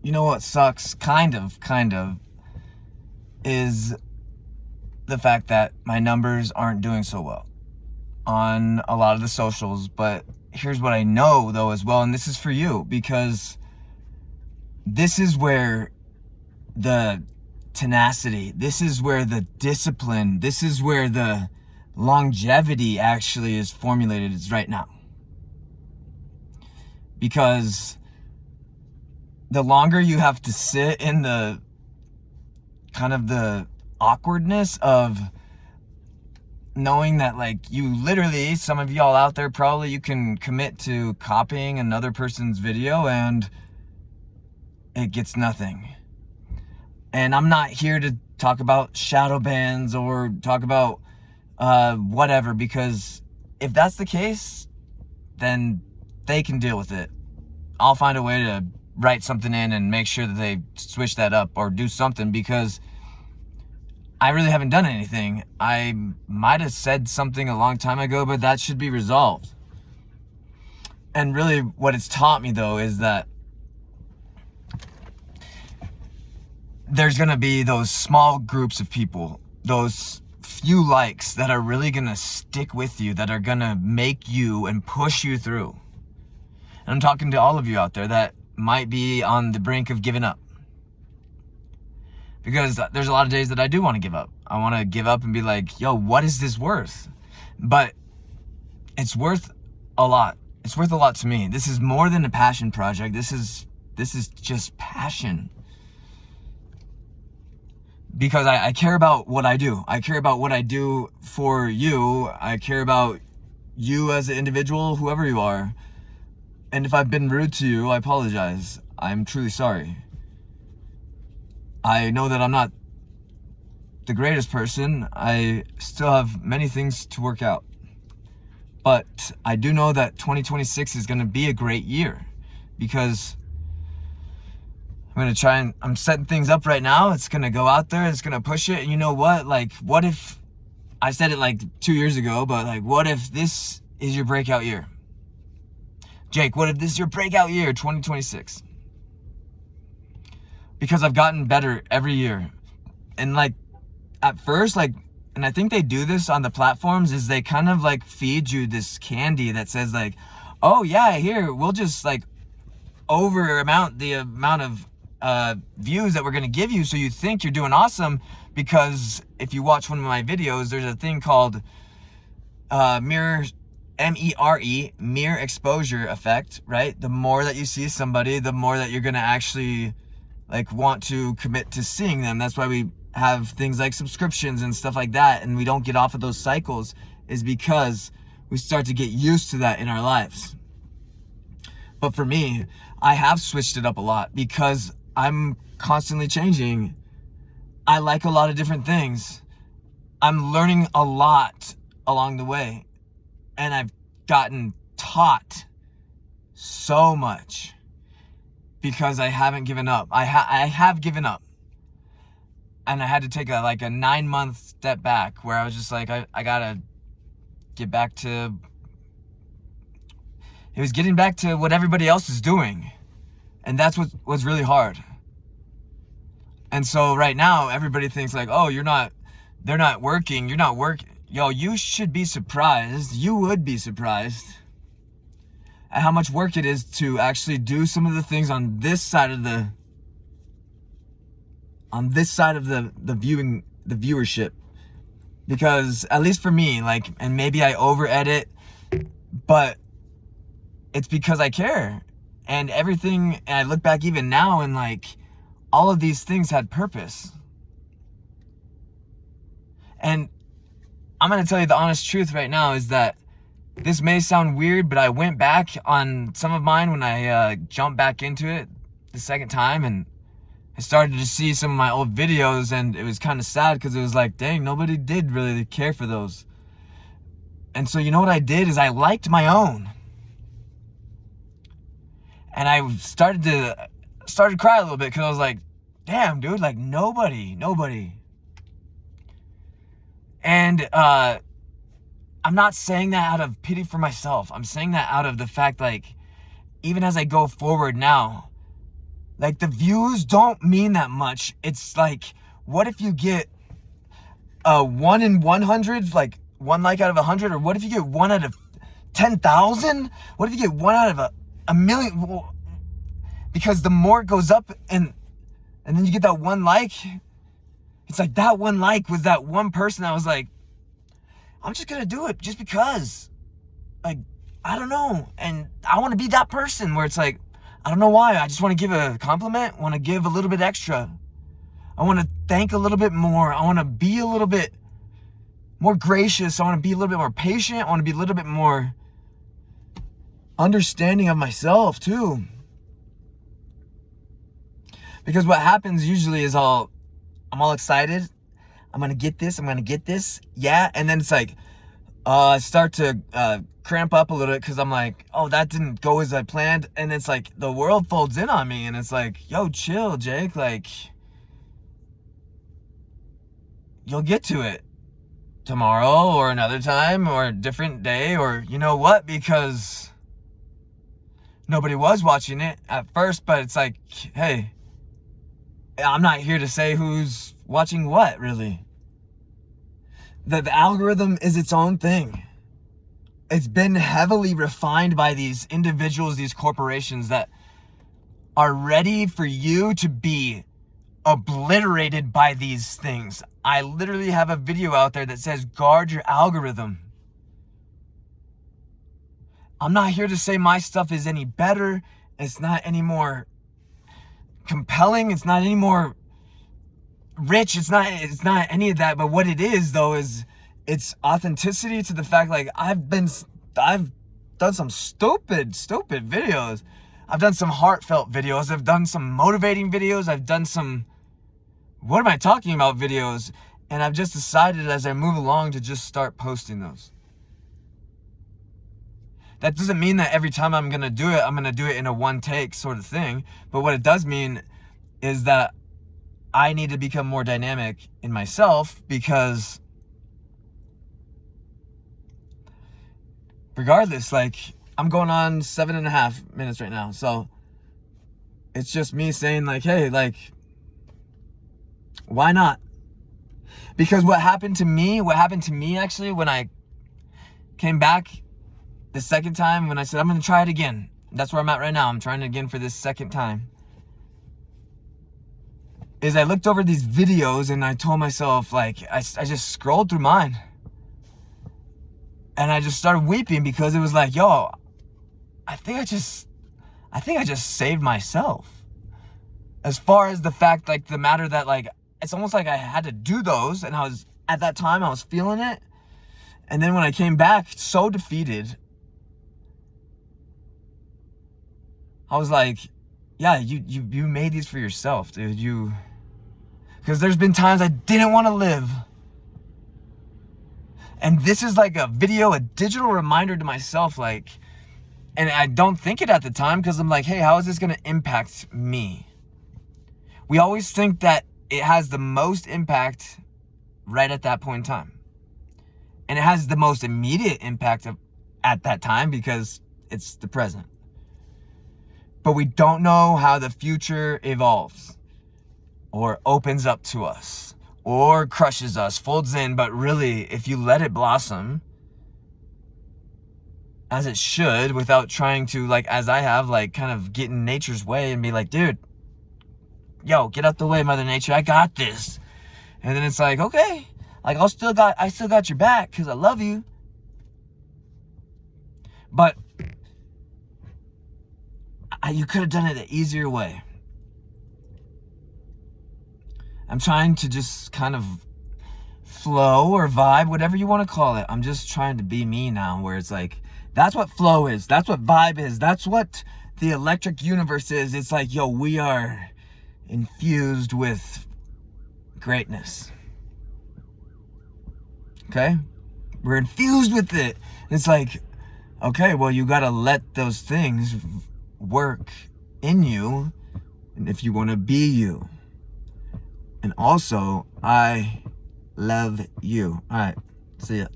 you know what sucks, kind of, is the fact that my numbers aren't doing so well on a lot of the socials. But here's what I know, though, as well, and this is for you, because this is where the tenacity, this is where the discipline, this is where the longevity actually is formulated, is right now. Because the longer you have to sit in the kind of the awkwardness of knowing that, like, you literally, some of y'all out there, probably you can commit to copying another person's video and it gets nothing. And I'm not here to talk about shadow bans or talk about whatever, because if that's the case, then they can deal with it. I'll find a way to write something in and make sure that they switch that up or do something, because I really haven't done anything. I might have said something a long time ago, but that should be resolved. And really what it's taught me, though, is that there's going to be those small groups of people, those few likes that are really going to stick with you, that are going to make you and push you through. And I'm talking to all of you out there that might be on the brink of giving up. Because there's a lot of days that I do want to give up. I want to give up and be like, yo, what is this worth? But it's worth a lot. It's worth a lot to me. This is more than a passion project. This is just passion. Because I care about what I do. I care about what I do for you. I care about you as an individual, whoever you are. And if I've been rude to you, I apologize. I'm truly sorry. I know that I'm not the greatest person. I still have many things to work out. But I do know that 2026 is going to be a great year, because I'm going to try and I'm setting things up right now. It's going to go out there. It's going to push it. And you know what? Like, what if I said it like 2 years ago, but like, what if this is your breakout year? Jake, what if this is your breakout year, 2026? Because I've gotten better every year. And like, at first, like, and I think they do this on the platforms, is they kind of like feed you this candy that says like, oh yeah, here, we'll just like the amount of views that we're going to give you, so you think you're doing awesome. Because if you watch one of my videos, there's a thing called mere exposure effect, right? The more that you see somebody, the more that you're going to actually like want to commit to seeing them. That's why we have things like subscriptions and stuff like that, and we don't get off of those cycles, is because we start to get used to that in our lives. But for me, I have switched it up a lot because I'm constantly changing. I like a lot of different things. I'm learning a lot along the way, and I've gotten taught so much because I haven't given up. I have given up, and I had to take a 9-month step back where I was just like, I gotta get back to, it was getting back to what everybody else is doing. And that's what was really hard. And so right now, everybody thinks like, oh, they're not working. You're not working. Yo, you should be surprised. You would be surprised at how much work it is to actually do some of the things on this side of the viewership. Because at least for me, like, and maybe I over edit, but it's because I care. And everything, and I look back even now, and like, all of these things had purpose. And I'm going to tell you the honest truth right now is that this may sound weird, but I went back on some of mine when I jumped back into it the second time, and I started to see some of my old videos, and it was kind of sad because it was like, dang, nobody did really care for those. And so you know what I did is I liked my own. And I started to cry a little bit because I was like, damn, dude, like nobody. And I'm not saying that out of pity for myself. I'm saying that out of the fact, like, even as I go forward now, Like, the views don't mean that much. It's like, what if you get a 1 in 100, like 1 like out of 100? Or what if you get 1 out of 10,000? What if you get 1 out of a million? Because the more it goes up, and then you get that 1 like, it's like that 1 like was that one person that was like, I'm just gonna do it just because. Like, I don't know. And I want to be that person where it's like, I don't know why. I just want to give a compliment, want to give a little bit extra. I want to thank a little bit more. I want to be a little bit more gracious. I want to be a little bit more patient. I want to be a little bit more understanding of myself too. Because what happens usually is I'm all excited. I'm going to get this. I'm going to get this. Yeah. And then it's like, I start to cramp up a little bit because I'm like, oh, that didn't go as I planned. And it's like the world folds in on me and it's like, yo, chill, Jake. Like, you'll get to it tomorrow or another time or a different day, or you know what? Because nobody was watching it at first, but it's like, hey, I'm not here to say who's watching what, really. The algorithm is its own thing. It's been heavily refined by these individuals, these corporations that are ready for you to be obliterated by these things. I literally have a video out there that says, guard your algorithm. I'm not here to say my stuff is any better. It's not any more compelling. It's not any more rich. It's not any of that. But what it is, though, is it's authenticity to the fact, like, I've done some stupid videos. I've done some heartfelt videos. I've done some motivating videos. I've done some, what am I talking about videos? And I've just decided as I move along to just start posting those. That doesn't mean that every time I'm going to do it, I'm going to do it in a one take sort of thing. But what it does mean is that I need to become more dynamic in myself, because regardless, like, I'm going on 7.5 minutes right now. So it's just me saying, like, hey, like, why not? Because what happened to me actually when I came back the second time, when I said, I'm going to try it again. That's where I'm at right now. I'm trying it again for this second time. Is I looked over these videos and I told myself, like, I just scrolled through mine. And I just started weeping because it was like, yo, I think I just saved myself. As far as the fact, like, the matter that, like, it's almost like I had to do those, and at that time I was feeling it. And then when I came back so defeated, I was like, yeah, you made these for yourself, dude. Because there's been times I didn't want to live. And this is like a digital reminder to myself, like, and I don't think it at the time because I'm like, hey, how is this going to impact me? We always think that it has the most impact right at that point in time. And it has the most immediate impact at that time because it's the present. But we don't know how the future evolves or opens up to us or crushes us, folds in. But really, if you let it blossom as it should, without trying to, like, as I have, like, kind of get in nature's way and be like, dude, yo, get out the way, Mother Nature, I got this. And then it's like, okay, like, I still got your back because I love you. But you could have done it the easier way. I'm trying to just kind of flow or vibe, whatever you want to call it. I'm just trying to be me now, where it's like, that's what flow is. That's what vibe is. That's what the electric universe is. It's like, yo, we are infused with greatness. Okay? We're infused with it. It's like, okay, well, you got to let those things work in you, and if you want to be you. And also, I love you. All right, see ya.